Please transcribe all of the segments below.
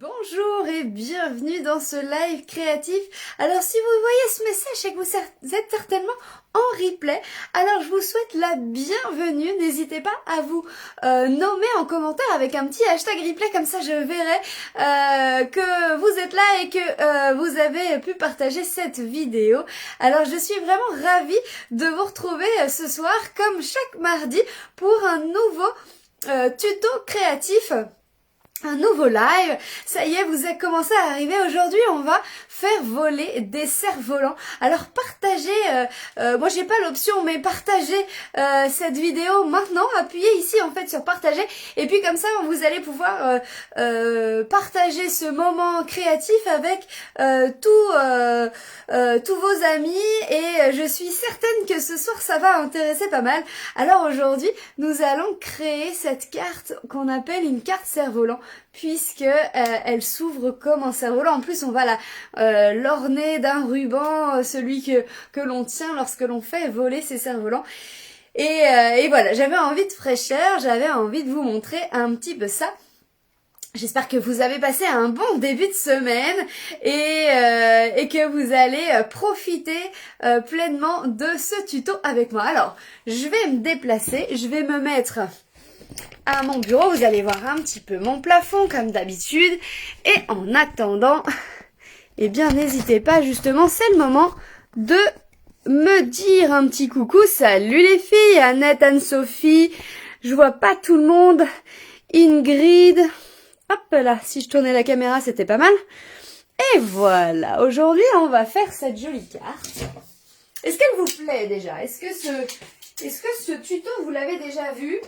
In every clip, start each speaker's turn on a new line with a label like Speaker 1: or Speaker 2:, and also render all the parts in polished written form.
Speaker 1: Bonjour et bienvenue dans ce live créatif. Alors si vous voyez ce message, c'est que vous êtes certainement en replay. Alors je vous souhaite la bienvenue. N'hésitez pas à vous nommer en commentaire avec un petit hashtag replay, comme ça je verrai que vous êtes là et que vous avez pu partager cette vidéo. Alors je suis vraiment ravie de vous retrouver ce soir comme chaque mardi pour un nouveau tuto créatif. Un nouveau live, ça y est, vous avez commencé à arriver. Aujourd'hui, on va faire voler des cerfs-volants. Alors partagez, moi j'ai pas l'option, mais partagez cette vidéo maintenant. Appuyez ici en fait sur partager, et puis comme ça vous allez pouvoir partager ce moment créatif avec tous vos amis. Et je suis certaine que ce soir ça va intéresser pas mal. Alors aujourd'hui, nous allons créer cette carte qu'on appelle une carte cerf-volant, puisque elle s'ouvre comme un cerf-volant. En plus, on va l'orner d'un ruban, celui que l'on tient lorsque l'on fait voler ces cerfs-volants. Et voilà, j'avais envie de fraîcheur, j'avais envie de vous montrer un petit peu ça. J'espère que vous avez passé un bon début de semaine et que vous allez profiter pleinement de ce tuto avec moi. Alors, je vais me déplacer, je vais me mettre à mon bureau. Vous allez voir un petit peu mon plafond comme d'habitude. Et en attendant, eh bien n'hésitez pas, justement, c'est le moment de me dire un petit coucou. Salut les filles, Annette, Anne-Sophie, je vois pas tout le monde, Ingrid, hop là, si je tournais la caméra c'était pas mal. Et voilà, aujourd'hui on va faire cette jolie carte. Est-ce qu'elle vous plaît déjà? Est-ce que ce tuto vous l'avez déjà vu?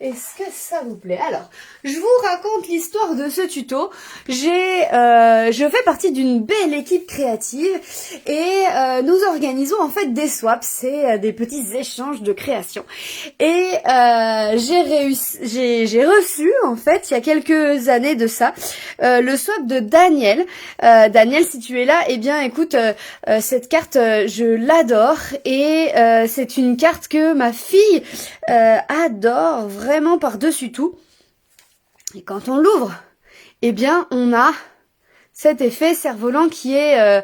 Speaker 1: Est-ce que ça vous plaît? Alors, je vous raconte l'histoire de ce tuto. Je fais partie d'une belle équipe créative et nous organisons en fait des swaps, c'est des petits échanges de création. Et j'ai reçu en fait il y a quelques années de ça le swap de Daniel. Daniel, si tu es là, eh bien écoute, cette carte je l'adore et c'est une carte que ma fille adore vraiment par-dessus tout. Et quand on l'ouvre, eh bien on a cet effet cerf-volant qui est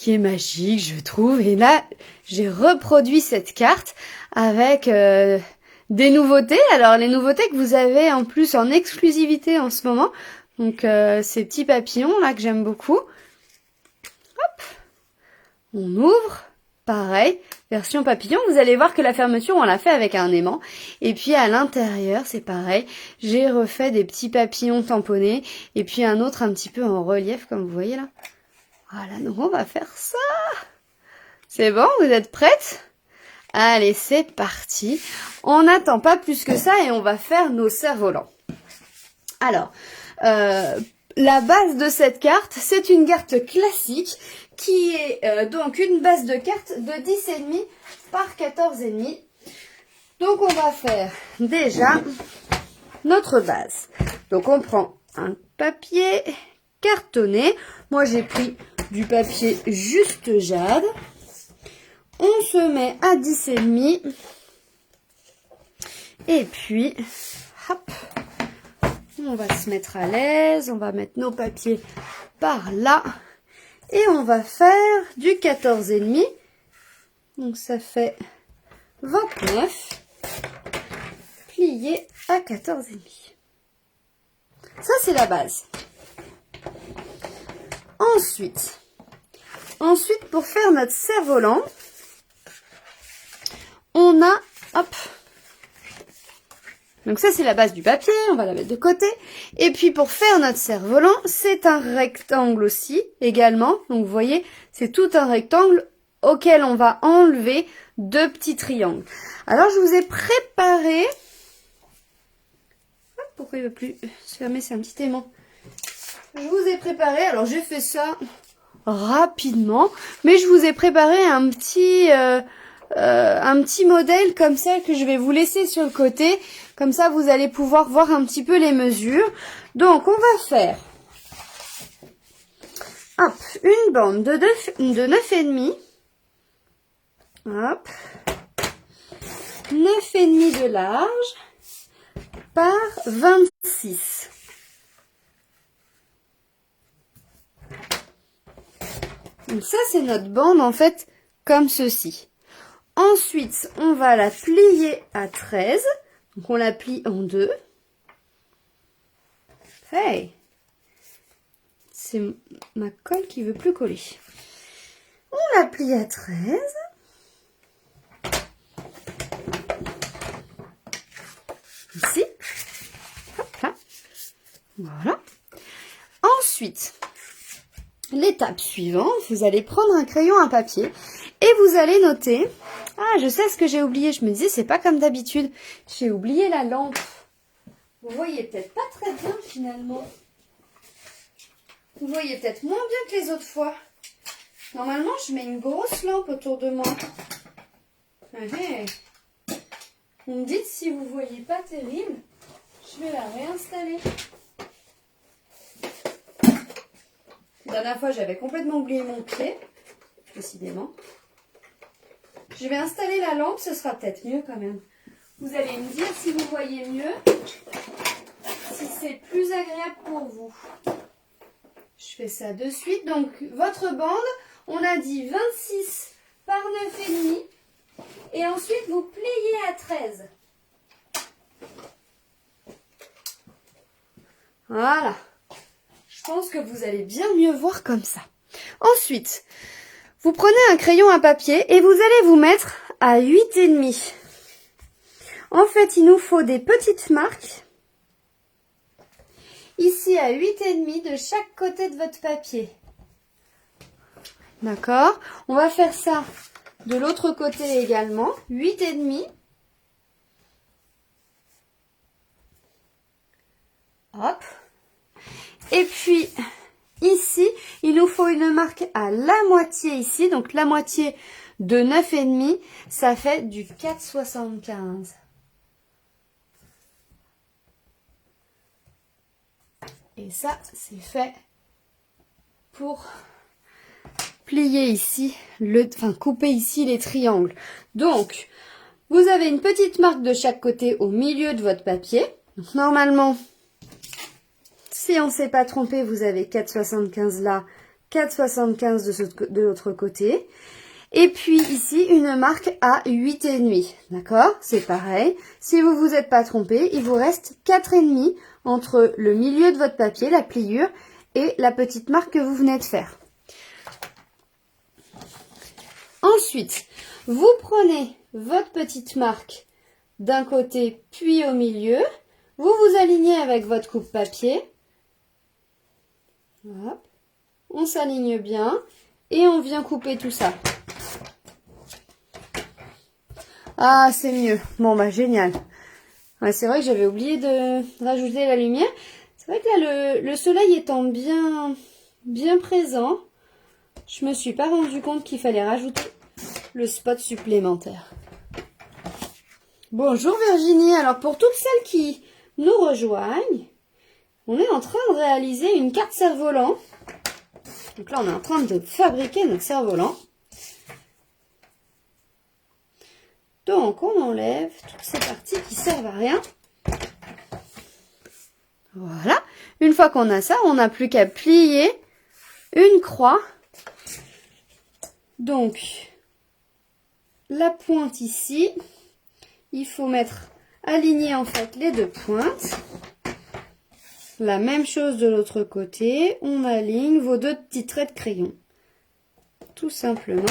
Speaker 1: magique, je trouve. Et là, j'ai reproduit cette carte avec des nouveautés. Alors les nouveautés que vous avez en plus en exclusivité en ce moment. Donc ces petits papillons là que j'aime beaucoup. Hop, on ouvre. Pareil, version papillon, vous allez voir que la fermeture, on l'a fait avec un aimant. Et puis à l'intérieur, c'est pareil, j'ai refait des petits papillons tamponnés. Et puis un autre un petit peu en relief, comme vous voyez là. Voilà, donc on va faire ça. C'est bon, vous êtes prêtes? Allez, c'est parti. On n'attend pas plus que ça et on va faire nos cerfs-volants. Alors, la base de cette carte, c'est une carte classique qui est donc une base de cartes de 10,5 par 14,5. Donc on va faire déjà notre base. Donc on prend un papier cartonné. Moi j'ai pris du papier juste jade. On se met à 10,5. Et puis, hop, on va se mettre à l'aise. On va mettre nos papiers par là. Et on va faire du 14,5. Donc ça fait 29 plié à 14,5. Ça c'est la base. Ensuite pour faire notre cerf-volant, on a, hop, donc ça c'est la base du papier, on va la mettre de côté. Et puis pour faire notre cerf-volant, c'est un rectangle aussi, également. Donc vous voyez, c'est tout un rectangle auquel on va enlever deux petits triangles. Alors je vous ai préparé... Pourquoi il ne veut plus se fermer? C'est un petit aimant. Je vous ai préparé, alors j'ai fait ça rapidement, mais je vous ai préparé un petit modèle comme ça que je vais vous laisser sur le côté. Comme ça, vous allez pouvoir voir un petit peu les mesures. Donc, on va faire hop, une bande de 9,5. Hop. 9,5 de large. par 26. Donc ça, c'est notre bande, en fait, comme ceci. Ensuite, on va la plier à 13. Donc, on la plie en deux. Hey! C'est ma colle qui veut plus coller. On la plie à 13. Ici. Hop là. Voilà. Ensuite, l'étape suivante, vous allez prendre un crayon à papier et vous allez noter. Ah, je sais ce que j'ai oublié. Je me disais, c'est pas comme d'habitude. J'ai oublié la lampe. Vous voyez peut-être pas très bien finalement. Vous voyez peut-être moins bien que les autres fois. Normalement, je mets une grosse lampe autour de moi. Vous me dites si vous voyez pas terrible. Je vais la réinstaller. La dernière fois, j'avais complètement oublié mon pied. Décidément. Je vais installer la lampe, ce sera peut-être mieux quand même. Vous allez me dire si vous voyez mieux, si c'est plus agréable pour vous. Je fais ça de suite. Donc, votre bande, on a dit 26 par 9,5. Et ensuite, vous pliez à 13. Voilà. Je pense que vous allez bien mieux voir comme ça. Ensuite, vous prenez un crayon à papier et vous allez vous mettre à 8,5. En fait, il nous faut des petites marques. Ici, à 8,5 de chaque côté de votre papier. D'accord? On va faire ça de l'autre côté également. 8,5. Hop. Et puis, ici, il nous faut une marque à la moitié ici. Donc, la moitié de 9,5, ça fait du 4,75. Et ça, c'est fait pour plier ici, couper ici les triangles. Donc, vous avez une petite marque de chaque côté au milieu de votre papier. Donc, normalement, si on ne s'est pas trompé, vous avez 4,75 là, 4,75 de l'autre côté. Et puis ici, une marque à 8,5. D'accord? C'est pareil. Si vous vous êtes pas trompé, il vous reste 4,5 entre le milieu de votre papier, la pliure, et la petite marque que vous venez de faire. Ensuite, vous prenez votre petite marque d'un côté, puis au milieu. Vous vous alignez avec votre coupe-papier. Hop. On s'aligne bien et on vient couper tout ça. Ah, c'est mieux. Bon, bah, génial. Ouais, c'est vrai que j'avais oublié de rajouter la lumière. C'est vrai que là, le soleil étant bien présent, je me suis pas rendu compte qu'il fallait rajouter le spot supplémentaire. Bonjour Virginie. Alors, pour toutes celles qui nous rejoignent, on est en train de réaliser une carte cerf-volant. Donc là, on est en train de fabriquer notre cerf-volant. Donc, on enlève toutes ces parties qui servent à rien. Voilà. Une fois qu'on a ça, on n'a plus qu'à plier une croix. Donc, la pointe ici, il faut aligner en fait les deux pointes. La même chose de l'autre côté. On aligne vos deux petits traits de crayon. Tout simplement.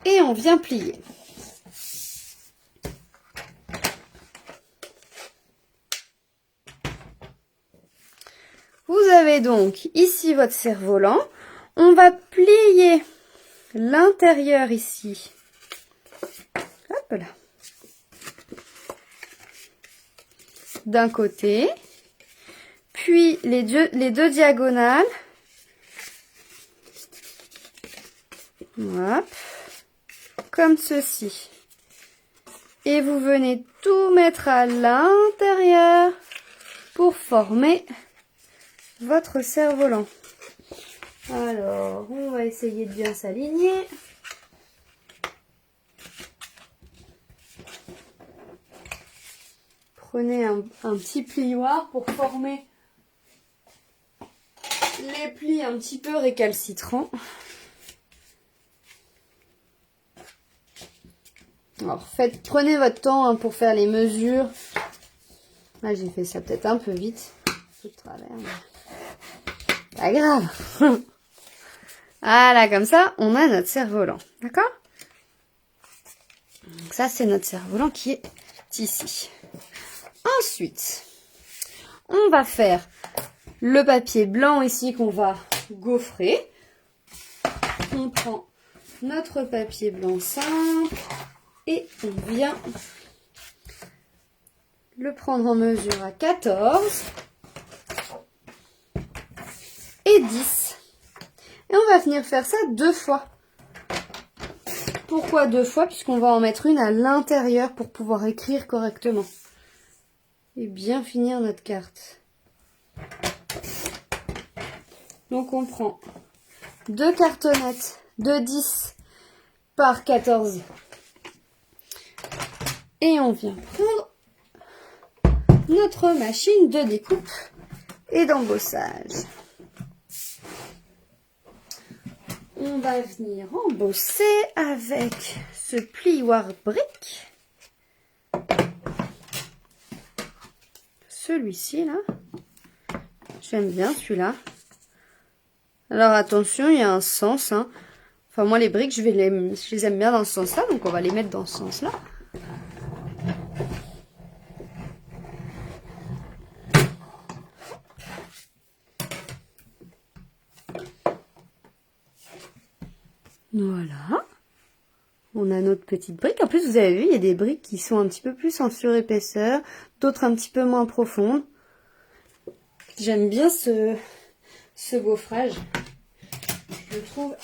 Speaker 1: Et on vient plier. Vous avez donc ici votre cerf-volant. On va plier l'intérieur ici. Hop là. D'un côté. Puis les deux diagonales. Hop. Comme ceci. Et vous venez tout mettre à l'intérieur pour former votre cerf-volant. Alors, on va essayer de bien s'aligner. prenez un petit plioir pour former les plis un petit peu récalcitrants. Alors prenez votre temps hein, pour faire les mesures. Là j'ai fait ça peut-être un peu vite. Tout de travers. Mais... pas grave. Voilà, comme ça, on a notre cerf-volant. D'accord? Donc ça, c'est notre cerf-volant qui est ici. Ensuite, on va faire le papier blanc ici qu'on va gaufrer. On prend notre papier blanc simple et on vient le prendre en mesure à 14 et 10. Et on va venir faire ça 2 fois. Pourquoi 2 fois? Puisqu'on va en mettre une à l'intérieur pour pouvoir écrire correctement. Et bien finir notre carte. Donc on prend 2 cartonnettes de 10 par 14. Et on vient prendre notre machine de découpe et d'embossage. On va venir embosser avec ce plioir brique. Celui-ci là. J'aime bien celui-là. Alors attention, il y a un sens. Hein. Enfin moi les briques, je les aime bien dans ce sens-là, donc on va les mettre dans ce sens-là. Voilà. On a notre petite brique. En plus, vous avez vu, il y a des briques qui sont un petit peu plus en surépaisseur, d'autres un petit peu moins profondes. J'aime bien ce gaufrage. Je le trouve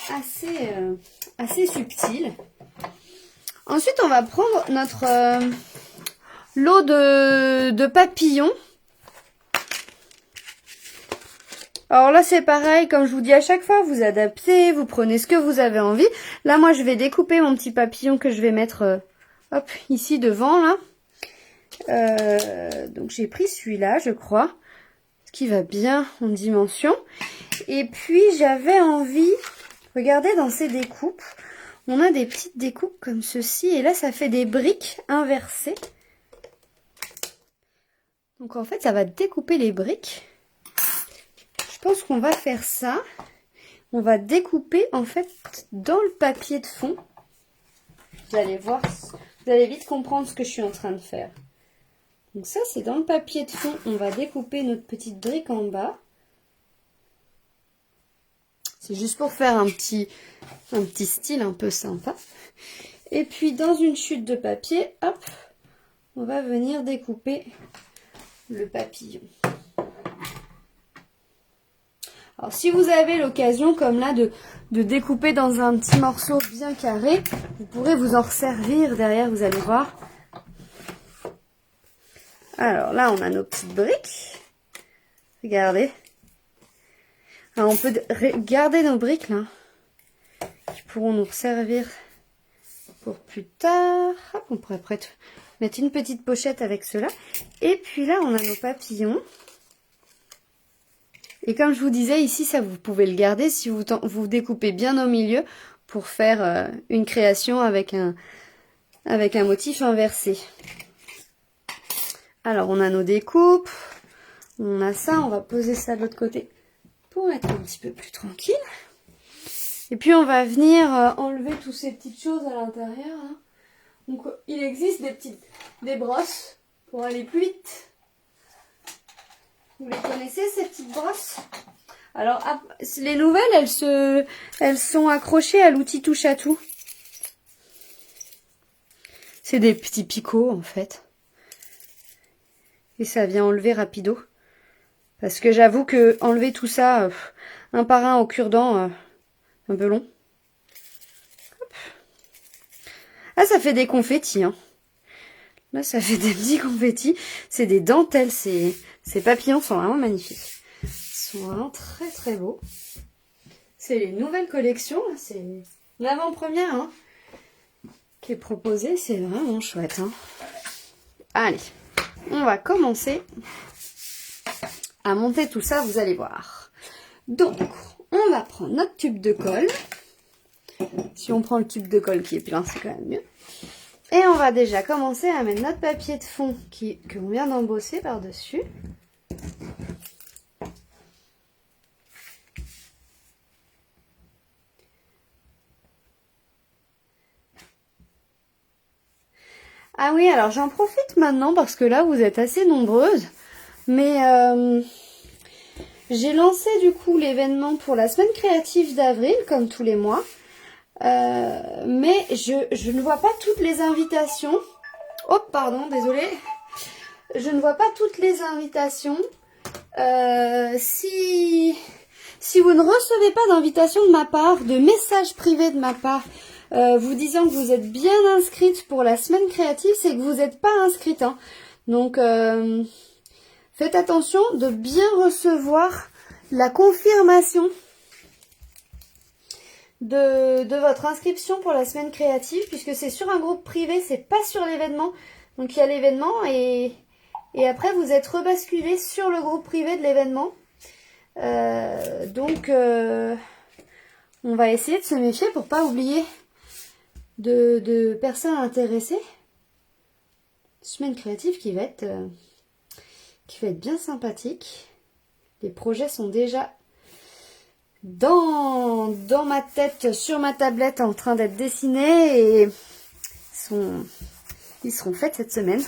Speaker 1: assez subtil. Ensuite, on va prendre notre lot de papillons. Alors là, c'est pareil, comme je vous dis à chaque fois, vous adaptez, vous prenez ce que vous avez envie. Là, moi, je vais découper mon petit papillon que je vais mettre hop, ici devant, là. Donc, j'ai pris celui-là, je crois, ce qui va bien en dimension. Et puis, j'avais envie, regardez dans ces découpes, on a des petites découpes comme ceci. Et là, ça fait des briques inversées. Donc, en fait, ça va découper les briques. Je pense qu'on va faire ça. On va découper en fait dans le papier de fond. Vous allez voir, vous allez vite comprendre ce que je suis en train de faire. Donc ça c'est dans le papier de fond. On va découper notre petite brique en bas. C'est juste pour faire un petit style un peu sympa. Et puis dans une chute de papier, hop, on va venir découper le papillon. Alors si vous avez l'occasion comme là de découper dans un petit morceau bien carré, vous pourrez vous en resservir derrière, vous allez voir. Alors là on a nos petites briques. Regardez. Alors on peut garder nos briques là, qui pourront nous servir pour plus tard. Hop, on pourrait mettre une petite pochette avec cela. Et puis là on a nos papillons. Et comme je vous disais, ici, ça vous pouvez le garder si vous découpez bien au milieu pour faire une création avec un motif inversé. Alors, on a nos découpes, on a ça, on va poser ça de l'autre côté pour être un petit peu plus tranquille. Et puis, on va venir enlever toutes ces petites choses à l'intérieur. Hein. Donc, il existe des brosses pour aller plus vite. Vous les connaissez ces petites brosses? Alors les nouvelles, elles sont accrochées à l'outil touche à tout. C'est des petits picots en fait. Et ça vient enlever rapido. Parce que j'avoue que enlever tout ça un par un au cure-dent, un peu long. Hop. Ah, ça fait des confettis. Hein. Là, ça fait des petits confettis. C'est des dentelles. Ces papillons sont vraiment magnifiques. Ils sont vraiment très très beaux. C'est les nouvelles collections. C'est l'avant-première hein, qui est proposée. C'est vraiment chouette. Hein. Allez, on va commencer à monter tout ça, vous allez voir. Donc, on va prendre notre tube de colle. Si on prend le tube de colle qui est plein, c'est quand même mieux. Et on va déjà commencer à mettre notre papier de fond que l'on vient d'embosser par-dessus. Ah oui, alors j'en profite maintenant parce que là, vous êtes assez nombreuses. Mais j'ai lancé du coup l'événement pour la semaine créative d'avril, comme tous les mois. Mais je ne vois pas toutes les invitations. Oh, pardon, désolée. Je ne vois pas toutes les invitations. Si vous ne recevez pas d'invitation de ma part, de message privé de ma part, vous disant que vous êtes bien inscrite pour la semaine créative, c'est que vous n'êtes pas inscrite. Hein. Donc, faites attention de bien recevoir la confirmation de votre inscription pour la semaine créative, puisque c'est sur un groupe privé, c'est pas sur l'événement. Donc il y a l'événement et après vous êtes rebasculé sur le groupe privé de l'événement. Donc on va essayer de se méfier pour pas oublier de personnes intéressées. Semaine créative qui va être bien sympathique. Les projets sont déjà dans ma tête, sur ma tablette, en train d'être dessinés et ils seront faits cette semaine.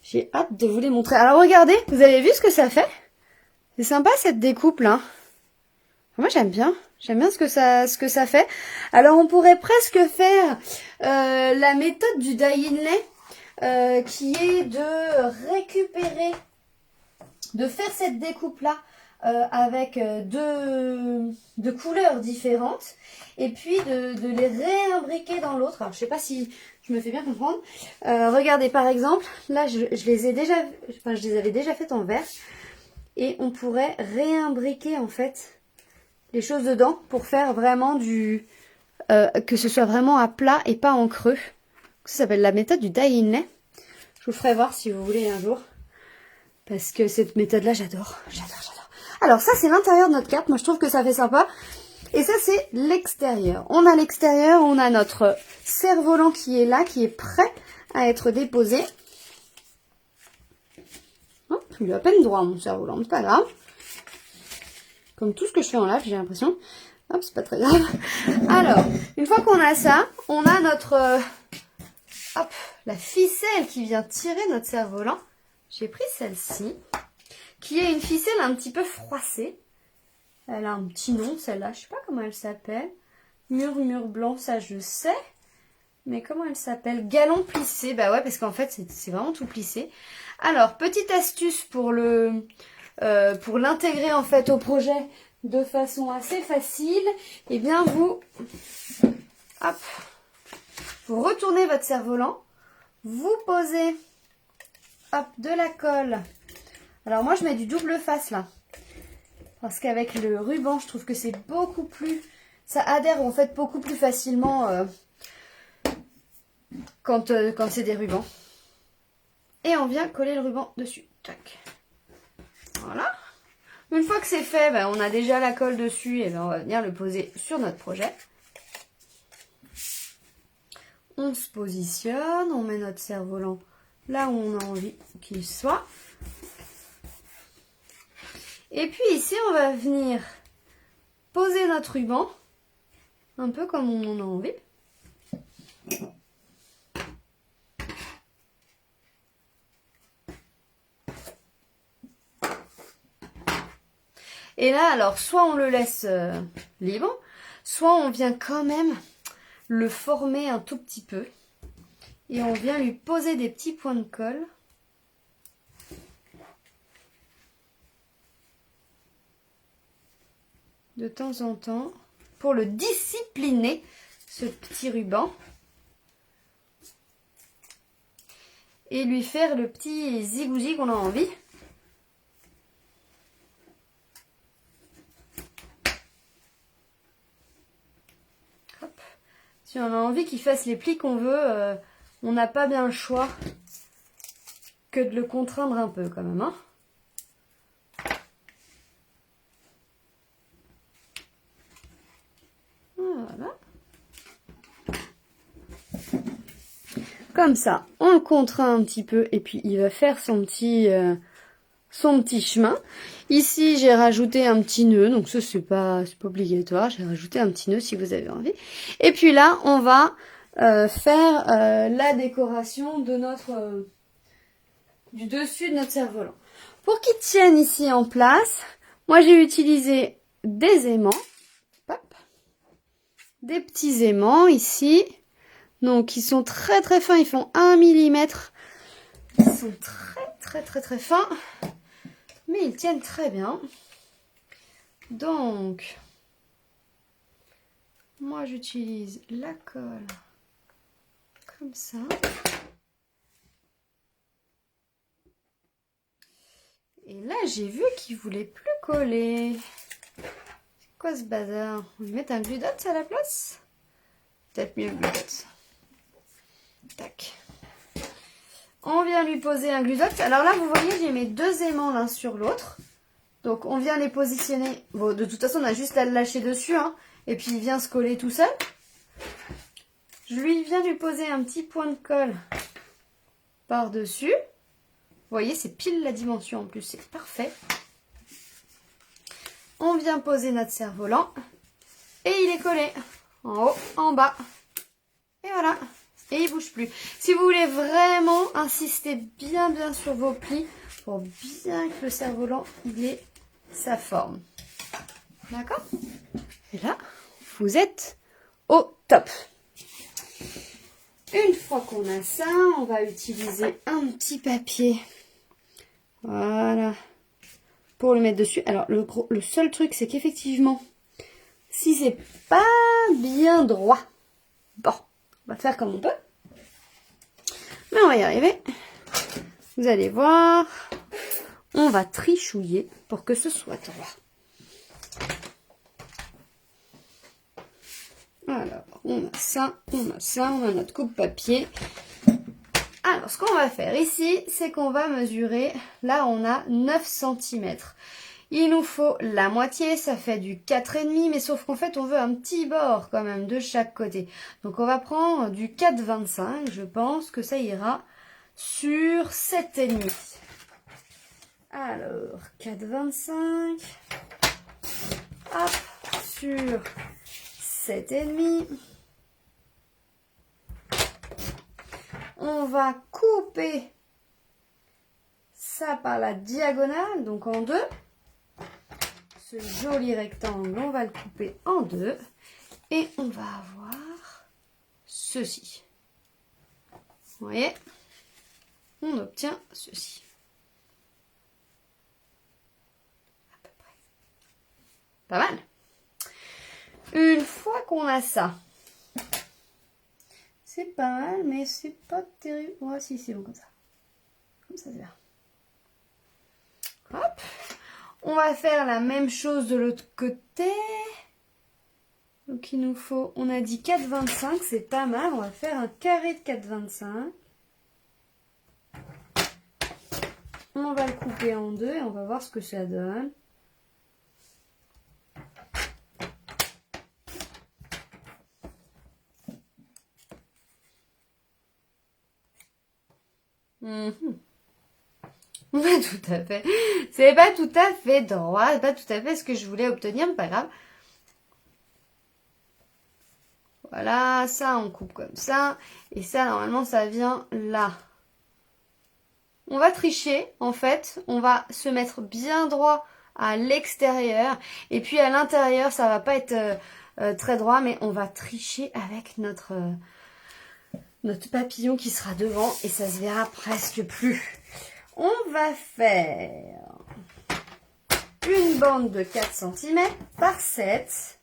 Speaker 1: J'ai hâte de vous les montrer. Alors regardez, vous avez vu ce que ça fait? C'est sympa cette découpe là. Moi j'aime bien ce que ça fait. Alors on pourrait presque faire la méthode du die inlay qui est de récupérer, de faire cette découpe là avec deux couleurs différentes et puis de les réimbriquer dans l'autre. Alors je sais pas si je me fais bien comprendre. Regardez par exemple, là je les avais déjà faites en vert et on pourrait réimbriquer en fait les choses dedans pour faire vraiment que ce soit vraiment à plat et pas en creux. Ça s'appelle la méthode du die inlay. Je vous ferai voir si vous voulez un jour. Parce que cette méthode-là, j'adore. Alors ça, c'est l'intérieur de notre carte. Moi, je trouve que ça fait sympa. Et ça, c'est l'extérieur. On a l'extérieur, on a notre cerf-volant qui est là, qui est prêt à être déposé. Oh, il est à peine droit, mon cerf-volant. C'est pas grave. Comme tout ce que je fais en live, j'ai l'impression. Hop, c'est pas très grave. Alors, une fois qu'on a ça, on a notre... la ficelle qui vient tirer notre cerf-volant. J'ai pris celle-ci, qui est une ficelle un petit peu froissée. Elle a un petit nom, celle-là. Je sais pas comment elle s'appelle. Murmure blanc, ça je sais. Mais comment elle s'appelle? Galon plissé. Bah ouais, parce qu'en fait, c'est vraiment tout plissé. Alors, petite astuce pour l'intégrer en fait au projet de façon assez facile. Eh bien, vous retournez votre cerf-volant. Vous posez de la colle. Alors moi je mets du double face là. Parce qu'avec le ruban, je trouve que c'est beaucoup plus... Ça adhère en fait beaucoup plus facilement quand c'est des rubans. Et on vient coller le ruban dessus. Tac. Voilà. Une fois que c'est fait, on a déjà la colle dessus et on va venir le poser sur notre projet. On se positionne, on met notre cerf-volant là où on a envie qu'il soit. Et puis ici, on va venir poser notre ruban, un peu comme on en a envie. Et là, alors, soit on le laisse libre, soit on vient quand même le former un tout petit peu. Et on vient lui poser des petits points de colle. De temps en temps, pour le discipliner, ce petit ruban. Et lui faire le petit zigouzi qu'on a envie. Hop. Si on a envie qu'il fasse les plis qu'on veut, on n'a pas bien le choix que de le contraindre un peu quand même, hein. Voilà. Comme ça, on le contraint un petit peu et puis il va faire son petit chemin. Ici, j'ai rajouté un petit nœud, donc ça c'est pas obligatoire. J'ai rajouté un petit nœud si vous avez envie. Et puis là, on va faire la décoration de notre du dessus de notre cerf-volant. Pour qu'il tienne ici en place, moi j'ai utilisé des aimants, hop, des petits aimants ici. Donc ils sont très très fins, ils font 1 millimètre. Ils sont très fins. Mais ils tiennent très bien. Donc, moi j'utilise la colle comme ça. Et là j'ai vu qu'il voulait plus coller. C'est quoi ce bazar? On va mettre un glue dot à la place? Peut-être mieux glue dot. Tac. On vient lui poser un glue dot. Alors là vous voyez j'ai mes deux aimants l'un sur l'autre. Donc on vient les positionner. Bon, de toute façon on a juste à le lâcher dessus, hein, et puis il vient se coller tout seul. Je viens lui poser un petit point de colle par-dessus. Vous voyez, c'est pile la dimension en plus, c'est parfait. On vient poser notre cerf-volant et il est collé en haut, en bas. Et voilà, et il bouge plus. Si vous voulez vraiment insister bien sur vos plis pour bien que le cerf-volant il ait sa forme. D'accord? Et là, vous êtes au top. Une fois qu'on a ça, on va utiliser un petit papier. Voilà. Pour le mettre dessus. Alors, le seul truc, c'est qu'effectivement, si c'est pas bien droit, bon, on va faire comme on peut. Mais on va y arriver. Vous allez voir, on va trichouiller pour que ce soit droit. Alors, on a ça, on a notre coupe papier. Alors, ce qu'on va faire ici, c'est qu'on va mesurer, là on a 9 cm. Il nous faut la moitié, ça fait du 4,5, mais sauf qu'en fait on veut un petit bord quand même de chaque côté. Donc on va prendre du 4,25, je pense que ça ira sur 7,5. Alors, 4,25, hop, sur 7,5. On va couper ça par la diagonale, donc en deux. Ce joli rectangle, on va le couper en deux. Et on va avoir ceci. Vous voyez? On obtient ceci. À peu près. Pas mal. Une fois qu'on a ça, c'est pas mal, mais c'est pas terrible. Ouais, si, c'est bon comme ça. Comme ça, c'est bien. Hop. On va faire la même chose de l'autre côté. Donc, il nous faut, on a dit 4,25, c'est pas mal. On va faire un carré de 4,25. On va le couper en deux et on va voir ce que ça donne. Pas tout à fait. C'est pas tout à fait droit, c'est pas tout à fait ce que je voulais obtenir, mais pas grave. Voilà, ça on coupe comme ça. Et ça, normalement, ça vient là. On va tricher, en fait. On va se mettre bien droit à l'extérieur. Et puis à l'intérieur, ça va pas être très droit, mais on va tricher avec notre papillon qui sera devant. Et ça se verra presque plus. On va faire une bande de 4 cm par 7.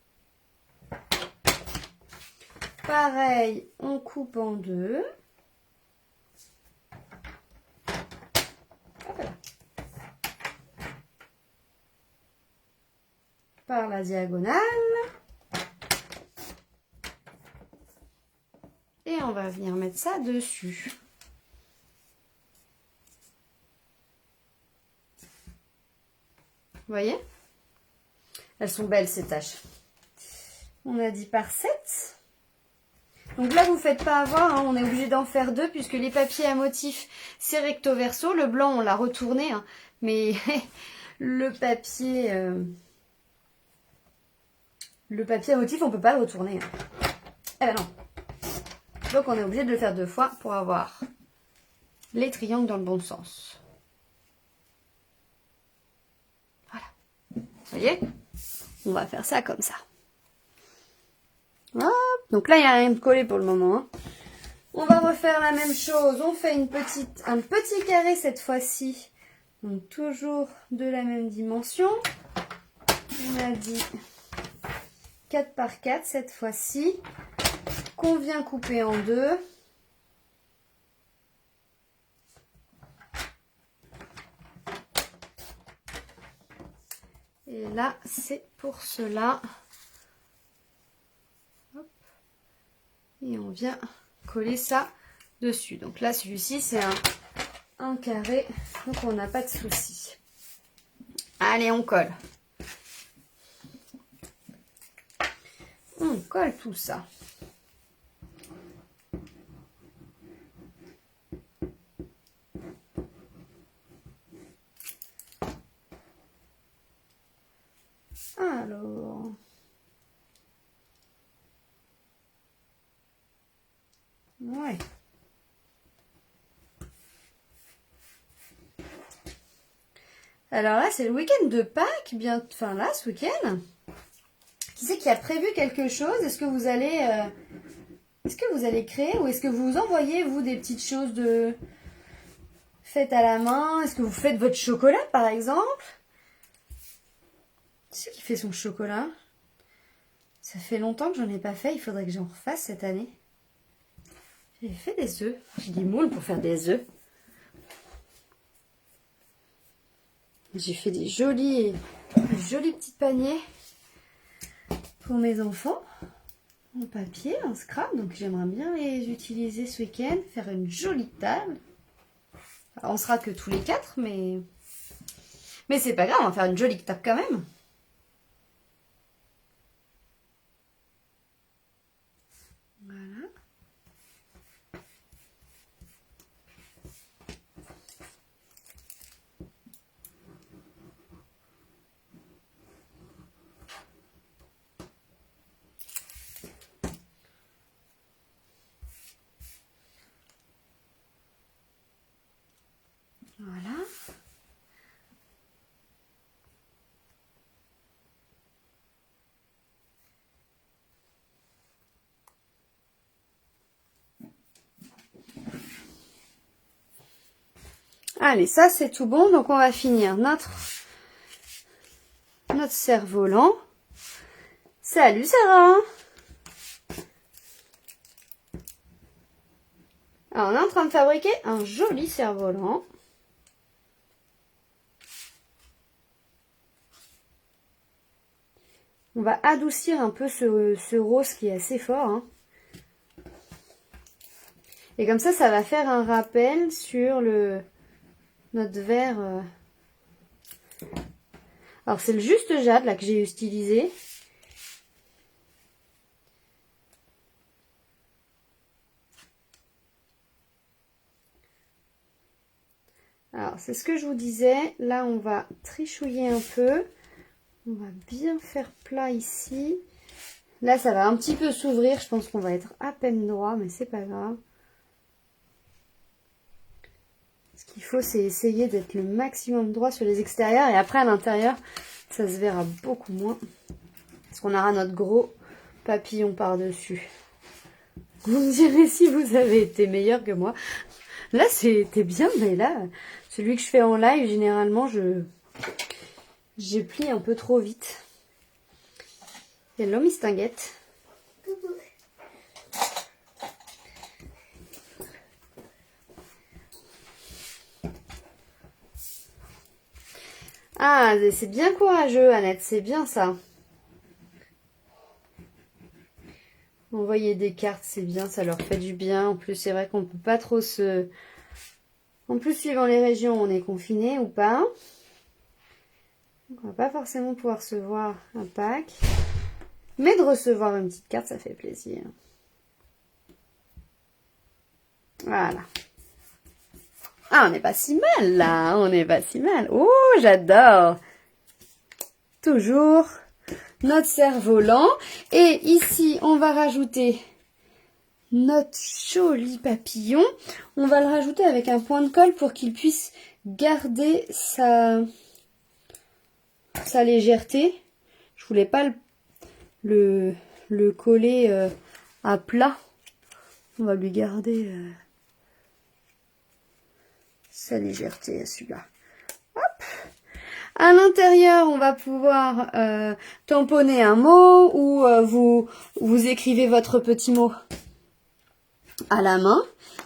Speaker 1: Pareil, on coupe en deux. Voilà. Par la diagonale. Et on va venir mettre ça dessus. Vous voyez? Elles sont belles ces taches. On a dit par 7. Donc là, vous ne faites pas avoir, hein, on est obligé d'en faire 2 puisque les papiers à motifs, c'est recto verso. Le blanc, on l'a retourné, hein, mais le papier à motif, on ne peut pas le retourner. Hein. Eh ben non. Donc on est obligé de le faire 2 fois pour avoir les triangles dans le bon sens. Voilà. Vous voyez? On va faire ça comme ça. Hop. Donc là, il n'y a rien de collé pour le moment. Hein. On va refaire la même chose. On fait un petit carré cette fois-ci. Donc toujours de la même dimension. On a dit 4 par 4 cette fois-ci. Qu'on vient couper en 2. Et là, c'est pour cela. Hop. Et on vient coller ça dessus. Donc là, celui-ci, c'est un carré. Donc on n'a pas de souci. Allez, on colle. On colle tout ça. Alors, ouais. Alors là, c'est le week-end de Pâques, enfin là, ce week-end. Qui c'est qui a prévu quelque chose? Est-ce que vous allez créer ou est-ce que vous envoyez, vous, des petites choses faites à la main? Est-ce que vous faites votre chocolat, par exemple? Qui c'est qui fait son chocolat? Ça fait longtemps que j'en ai pas fait. Il faudrait que j'en refasse cette année. J'ai fait des œufs. J'ai des moules pour faire des œufs. J'ai fait des jolis petits paniers pour mes enfants. En papier, en scrap. Donc j'aimerais bien les utiliser ce week-end. Faire une jolie table. Alors, on sera que tous les 4, mais c'est pas grave. On va faire une jolie table quand même. Voilà. Allez, ça c'est tout bon. Donc on va finir notre cerf-volant. Salut Sarah! Alors on est en train de fabriquer un joli cerf-volant. On va adoucir un peu ce rose qui est assez fort. Hein. Et comme ça va faire un rappel sur notre verre. Alors c'est le juste jade là que j'ai utilisé. Alors c'est ce que je vous disais. Là on va trichouiller un peu. On va bien faire plat ici. Là ça va un petit peu s'ouvrir. Je pense qu'on va être à peine droit, mais c'est pas grave. Ce qu'il faut, c'est essayer d'être le maximum droit sur les extérieurs. Et après, à l'intérieur, ça se verra beaucoup moins. Parce qu'on aura notre gros papillon par-dessus. Vous me direz si vous avez été meilleur que moi. Là, c'était bien, mais là, celui que je fais en live, généralement, j'ai plié un peu trop vite. Hello, Miss Tinguette. Ah, c'est bien courageux, Annette, c'est bien ça. Envoyer des cartes, c'est bien, ça leur fait du bien. En plus, c'est vrai qu'on ne peut pas trop En plus, suivant les régions, on est confiné ou pas. Donc, on va pas forcément pouvoir recevoir un pack. Mais de recevoir une petite carte, ça fait plaisir. Voilà. Ah, on n'est pas si mal là, on n'est pas si mal. Oh, j'adore. Toujours notre cerf-volant. Et ici, on va rajouter notre joli papillon. On va le rajouter avec un point de colle pour qu'il puisse garder sa légèreté. Je voulais pas le coller à plat. On va lui garder sa légèreté, celui-là. Hop. À l'intérieur, on va pouvoir tamponner un mot ou vous écrivez votre petit mot à la main.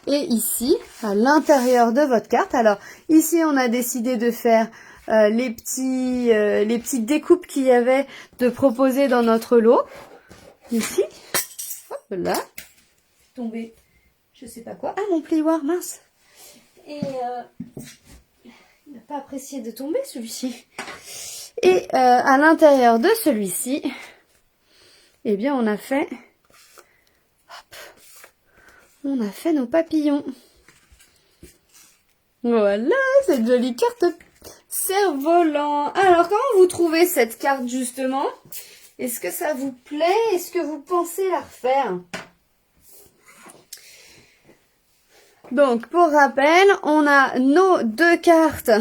Speaker 1: Et ici, à l'intérieur de votre carte, alors ici on a décidé de faire les petites découpes qu'il y avait de proposer dans notre lot. Ici, hop là, tombé, je sais pas quoi. Ah, mon plioir, mince. Et il n'a pas apprécié de tomber celui-ci. Et à l'intérieur de celui-ci, eh bien on a fait nos papillons. Voilà, cette jolie carte cerf-volant. Alors, comment vous trouvez cette carte, justement? Est-ce que ça vous plaît? Est-ce que vous pensez la refaire? Donc, pour rappel, on a nos 2 cartes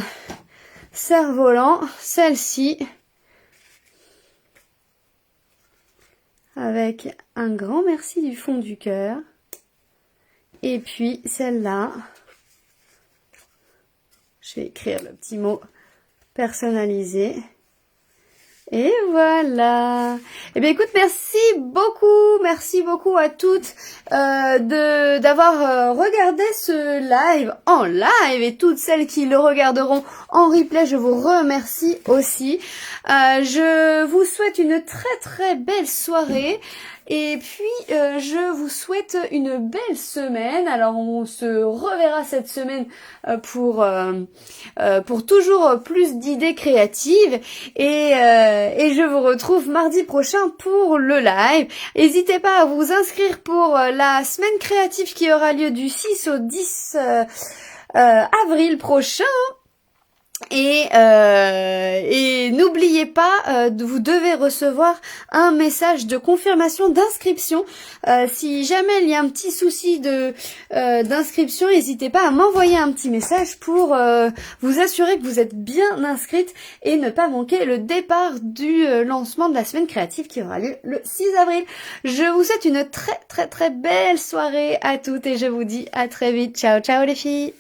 Speaker 1: cerf-volant. Celle-ci, avec un grand merci du fond du cœur. Et puis celle-là, je vais écrire le petit mot personnalisé. Et voilà. Eh bien écoute, merci beaucoup à toutes d'avoir regardé ce live en live, et toutes celles qui le regarderont en replay, je vous remercie aussi. Je vous souhaite une très belle soirée. Et puis, je vous souhaite une belle semaine. Alors, on se reverra cette semaine pour toujours plus d'idées créatives. Et je vous retrouve mardi prochain pour le live. N'hésitez pas à vous inscrire pour la semaine créative qui aura lieu du 6 au 10 avril prochain. Et n'oubliez pas, vous devez recevoir un message de confirmation d'inscription. Si jamais il y a un petit souci d'inscription, n'hésitez pas à m'envoyer un petit message pour vous assurer que vous êtes bien inscrite et ne pas manquer le départ du lancement de la semaine créative qui aura lieu le 6 avril. Je vous souhaite une très belle soirée à toutes et je vous dis à très vite. Ciao les filles.